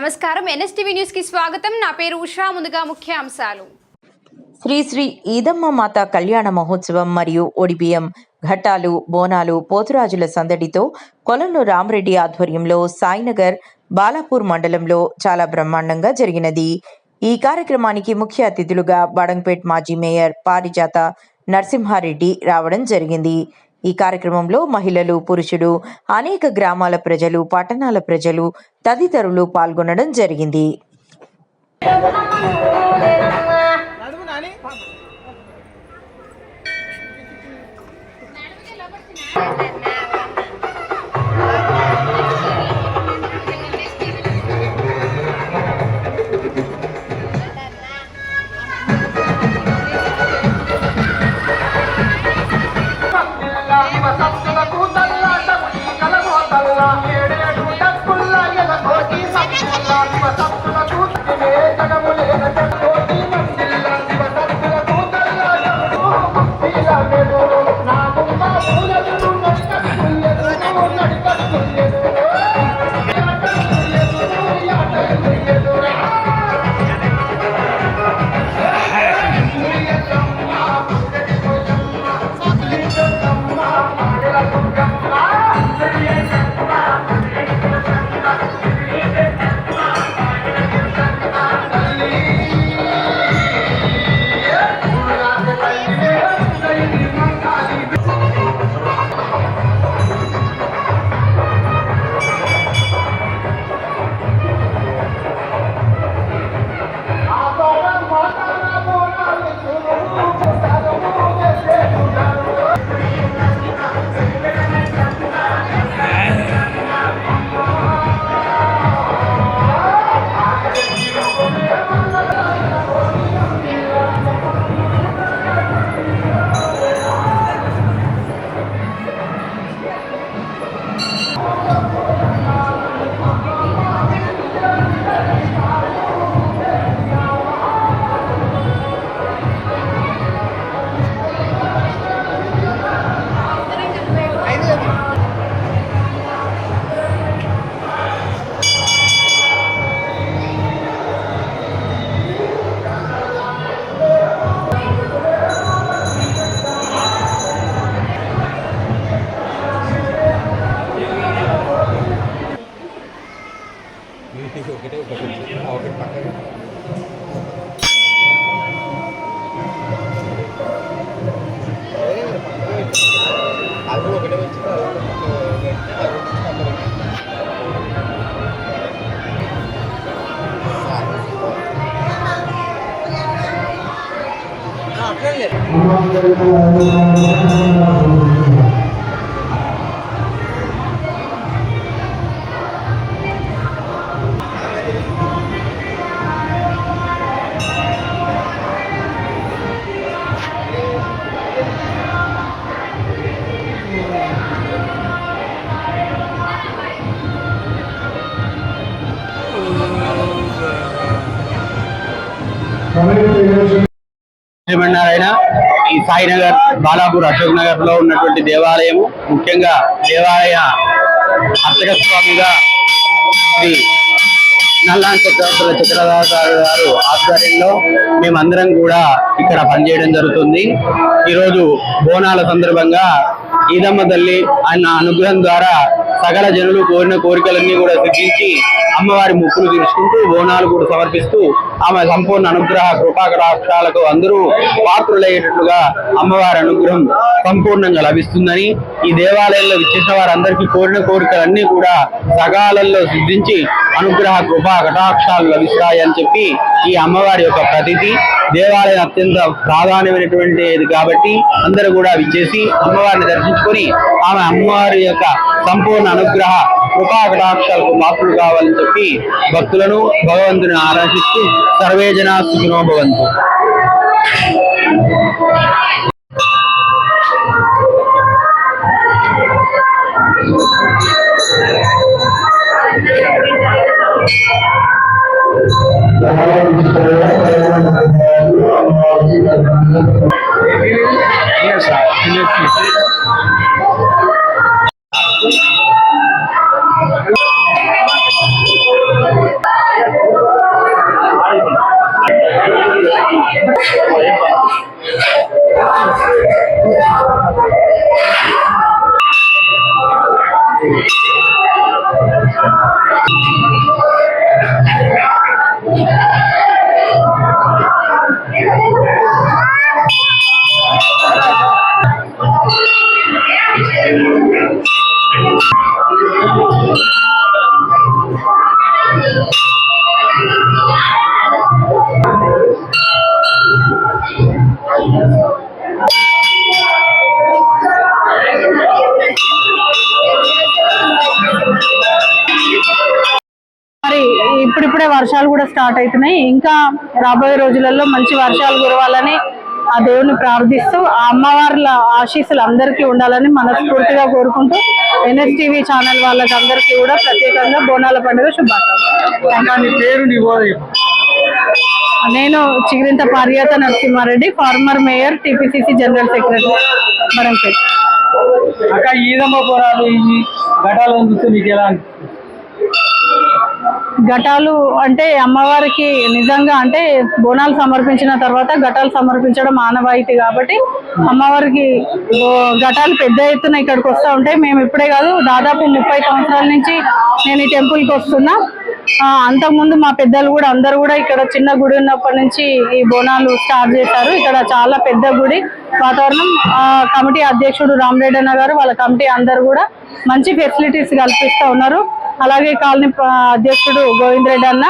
నమస్కారం NSTV news కి స్వాగతం. నా పేరు ఉషా. ముందుగా ముఖ్య అంశాలు. శ్రీ శ్రీ ఈదమ్మ మాత కళ్యాణ మహోత్సవం మరియు ఒడిబియ్యం, ఘట్టాలు, బోనాలు, పోతురాజుల సందడితో కొలను రామరెడ్డి ఆధ్వర్యంలో సాయినగర్, బాలాపూర్ మండలంలో చాలా బ్రహ్మాండంగా జరిగినది. ఈ కార్యక్రమానికి ముఖ్య అతిథులుగా బడంగ్పేట్ మాజీ మేయర్ పారిజాత నరసింహారెడ్డి రావడం జరిగింది. ఈ కార్యక్రమంలో మహిళలు, పురుషులు, అనేక గ్రామాల ప్రజలు, పట్టణాల ప్రజలు తదితరులు పాల్గొనడం జరిగింది. ఏమన్నారైనా ఈ సాయినగర్, బాలాపూర్, అశోక్ నగర్ లో ఉన్నటువంటి దేవాలయము, ముఖ్యంగా దేవాలయ అర్చక స్వామిగా శ్రీ నల్లాన్ చక్రవర్తుల చక్రధారి గారు ఆధ్వర్యంలో మేమందరం కూడా ఇక్కడ పనిచేయడం జరుగుతుంది. ఈరోజు బోనాల సందర్భంగా ఈదమ్మ తల్లి ఆయన అనుగ్రహం ద్వారా సకల జనులు కోరిన కోరికలన్నీ కూడా సిద్ధించి అమ్మవారి మొక్కులు తీర్చుకుంటూ బోనాలు కూడా సమర్పిస్తూ ఆమె సంపూర్ణ అనుగ్రహ కృపాకటాక్షాలకు అందరూ పాత్రులయ్యేటట్లుగా అమ్మవారి అనుగ్రహం సంపూర్ణంగా లభిస్తుందని, ఈ దేవాలయంలో విచ్చేసిన వారందరికీ కోరిన కోరికలన్నీ కూడా సకాలంలో సిద్ధించి అనుగ్రహ కృపా కటాక్షాలు లభిస్తాయని చెప్పి ఈ అమ్మవారి యొక్క ప్రతిథి. దేవాలయం అత్యంత ప్రాధాన్యమైనటువంటిది కాబట్టి అందరూ కూడా విచ్చేసి అమ్మవారిని దర్శించుకొని ఆమె అమ్మవారి యొక్క సంపూర్ణ అనుగ్రహ కృపా కటాక్షాలకు పాత్రలు కావాలని చెప్పి భక్తులను భగవంతుని ఆరాధిస్తూ సర్వే జనా సుఖినో భవంతు. ఇప్పుడిప్పుడే వర్షాలు కూడా స్టార్ట్ అవుతున్నాయి. ఇంకా రాబోయే రోజులలో మంచి వర్షాలు కురవాలని ఆ దేవుని ప్రార్థిస్తూ ఆ అమ్మవార్ల ఆశీస్సులు అందరికీ ఉండాలని మనస్ఫూర్తిగా కోరుకుంటూ NSTV ఛానల్ వాళ్ళకి అందరికీ కూడా ప్రత్యేకంగా బోనాల పండుగ శుభాకాంక్షలు. నేను Chigirintha Paryatha Narasimha Reddy, former mayor, TPCC general secretary, Varampeta. అక్క ఈదమ్మ పోరాలు ఈ ఘటాలను చూస్తే మీకు ఎలా అనిపిస్తుంది? ఘటాలు అంటే అమ్మవారికి నిజంగా అంటే బోనాలు సమర్పించిన తర్వాత ఘటాలు సమర్పించడం ఆనవాయితీ కాబట్టి అమ్మవారికి ఘటాలు పెద్ద ఎత్తున ఇక్కడికి వస్తూ ఉంటాయి. మేము ఇప్పుడే కాదు, దాదాపు 30 సంవత్సరాల నుంచి నేను ఈ టెంపుల్కి వస్తున్నా. అంతకుముందు మా పెద్దలు కూడా అందరూ కూడా ఇక్కడ చిన్న గుడి ఉన్నప్పటి నుంచి ఈ బోనాలు స్టార్ట్ చేశారు. ఇక్కడ చాలా పెద్ద గుడి వాతావరణం. కమిటీ అధ్యక్షుడు రామరెడ్డి అన్న గారు, వాళ్ళ కమిటీ అందరు కూడా మంచి ఫెసిలిటీస్ కల్పిస్తూ ఉన్నారు. అలాగే కాలనీ అధ్యక్షుడు గోవింద్ రెడ్డి అన్న,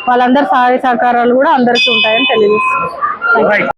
వాళ్ళందరూ సహాయ సహకారాలు కూడా అందరికీ ఉంటాయని తెలియజేస్తున్నారు.